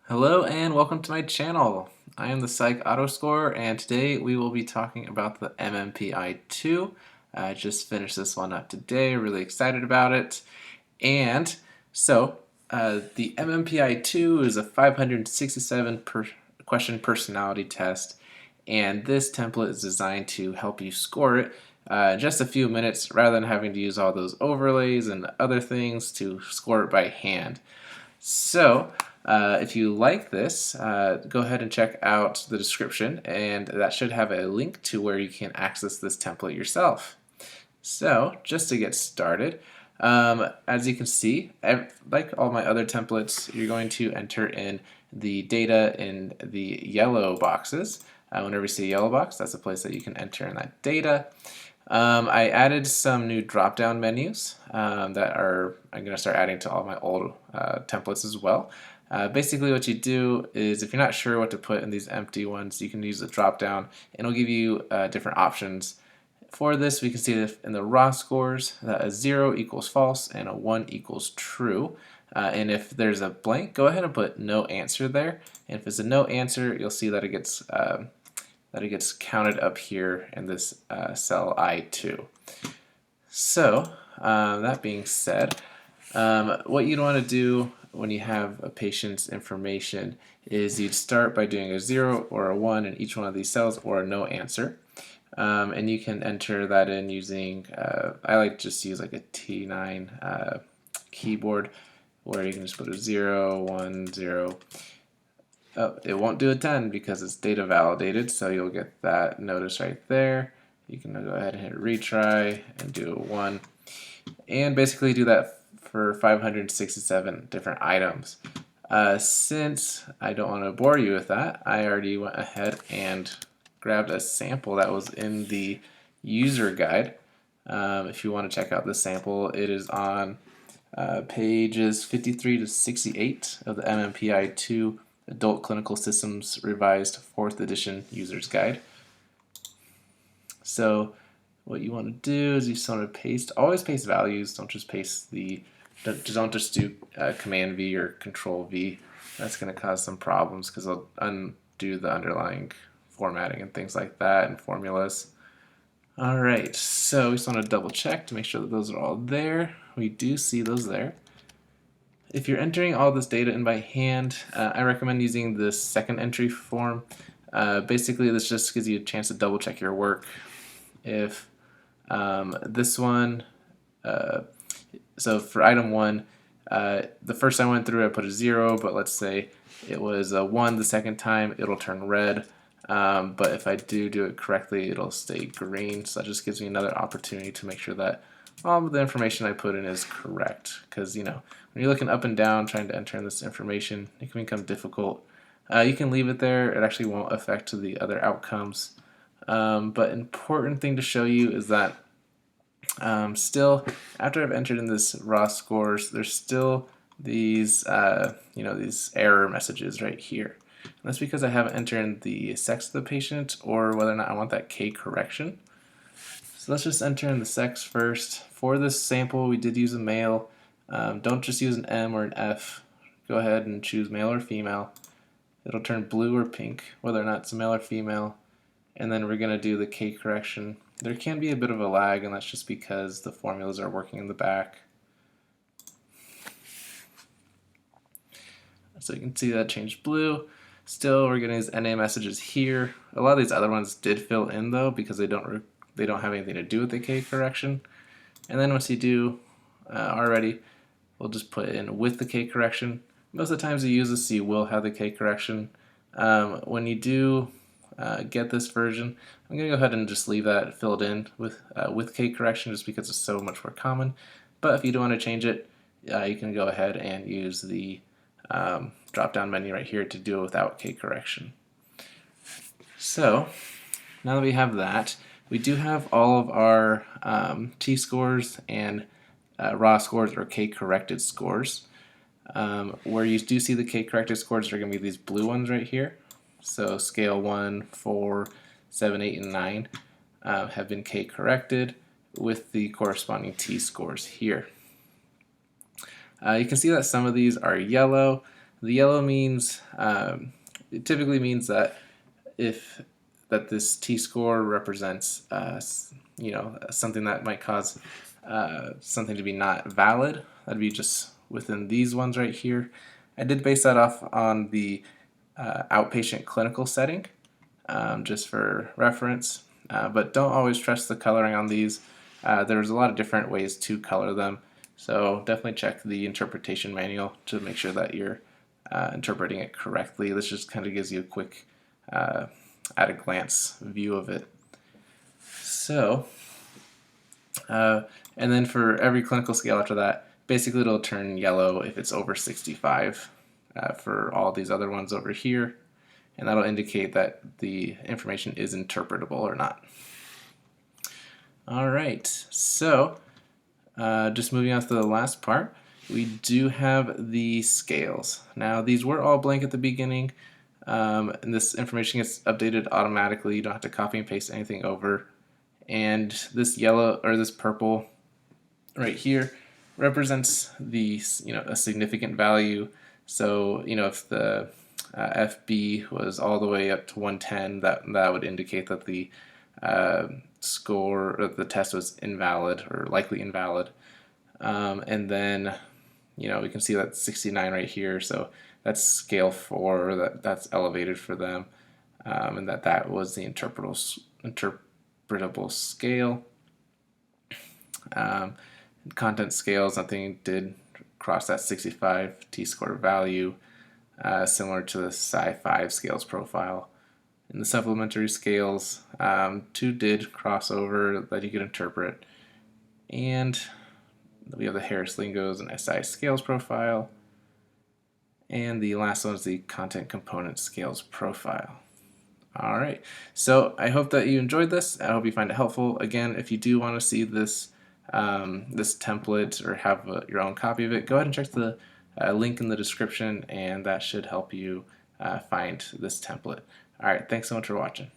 Hello and welcome to my channel. I am the Psych Auto Scorer, and today we will be talking about the MMPI 2. I just finished this one up today, really excited about it. And so the MMPI 2 is a 567 question personality test, and this template is designed to help you score it in just a few minutes rather than having to use all those overlays and other things to score it by hand. So, if you like this, go ahead and check out the description, and that should have a link to where you can access this template yourself. So, just to get started, as you can see, like all my other templates, you're going to enter in the data in the yellow boxes. Whenever you see a yellow box, that's a place that you can enter in that data. I added some new drop-down menus I'm going to start adding to all my old templates as well. Basically what you do is if you're not sure what to put in these empty ones, you can use the drop-down and it'll give you different options. For this, we can see that in the raw scores that a 0 equals false and a 1 equals true. And if there's a blank, go ahead and put no answer there. And if it's a no answer, you'll see that it gets counted up here in this cell I2. So that being said, what you'd want to do when you have a patient's information is you'd start by doing a 0 or a 1 in each one of these cells or a no answer. And you can enter that in using, I like to just use like a T9 keyboard where you can just put a 0, 1, 0. Oh, it won't do a 10 because it's data validated, so you'll get that notice right there. You can go ahead and hit retry and do a 1. And basically do that for 567 different items. Since I don't want to bore you with that, I already went ahead and grabbed a sample that was in the user guide. If you want to check out this sample, it is on pages 53 to 68 of the MMPI 2 Adult Clinical Systems Revised 4th Edition User's Guide. So what you want to do is you just want to paste, always paste values, don't just paste don't just do Command V or Control V. That's going to cause some problems because it'll undo the underlying formatting and things like that and formulas. Alright, so we just want to double check to make sure that those are all there. We do see those there. If you're entering all this data in by hand, I recommend using the second entry form. Basically, this just gives you a chance to double check your work. If this one, so for item 1, the first time I went through I put a 0, but let's say it was a 1 the second time, it'll turn red. But if I do it correctly, it'll stay green. So that just gives me another opportunity to make sure that all of the information I put in is correct. Because, when you're looking up and down trying to enter in this information, it can become difficult. You can leave it there. It actually won't affect the other outcomes. But important thing to show you is that still, after I've entered in this raw scores, there's still these, these error messages right here. And that's because I haven't entered in the sex of the patient or whether or not I want that K correction. So let's just enter in the sex first. For this sample, we did use a male. Don't just use an M or an F. Go ahead and choose male or female. It'll turn blue or pink, whether or not it's a male or female. And then we're going to do the K correction. There can be a bit of a lag, and that's just because the formulas are working in the back. So you can see that changed blue. Still, we're getting these NA messages here. A lot of these other ones did fill in though because they don't have anything to do with the K correction. And then once you do already, we'll just put in with the K correction. Most of the times you use this, you will have the K correction. When you do get this version, I'm going to go ahead and just leave that filled in with K correction just because it's so much more common. But if you do want to change it, you can go ahead and use the drop-down menu right here to do it without K correction. So now that we have that, we do have all of our T-scores and raw scores or K-corrected scores. Where you do see the K-corrected scores are going to be these blue ones right here. So scale 1, 4, 7, 8, and 9 have been K-corrected with the corresponding T-scores here. You can see that some of these are yellow. The yellow means, it typically means that if that this t-score represents something that might cause something to be not valid. That'd be just within these ones right here. I did base that off on the outpatient clinical setting, just for reference, but don't always trust the coloring on these. There's a lot of different ways to color them, so definitely check the interpretation manual to make sure that you're interpreting it correctly. This just kind of gives you a quick at a glance view of it. So, and then for every clinical scale after that, basically it'll turn yellow if it's over 65 for all these other ones over here, and that'll indicate that the information is interpretable or not. All right, so just moving on to the last part, we do have the scales. Now these were all blank at the beginning, and this information gets updated automatically. You don't have to copy and paste anything over. And this yellow or this purple right here represents the a significant value. So if the FB was all the way up to 110, that would indicate that the score or the test was invalid or likely invalid. And then we can see that 69 right here, so that's scale 4, that's elevated for them, and that was the interpretable scale. Content scales, nothing did cross that 65 t-score value, similar to the Sci-5 scales profile. In the supplementary scales, 2 did cross over that you could interpret, and we have the Harris Lingos and SI scales profile, and the last one is the content component scales profile. All right, so I hope that you enjoyed this. I hope you find it helpful. Again, if you do want to see this this template or have your own copy of it, go ahead and check the link in the description, and that should help you find this template. All right, thanks so much for watching.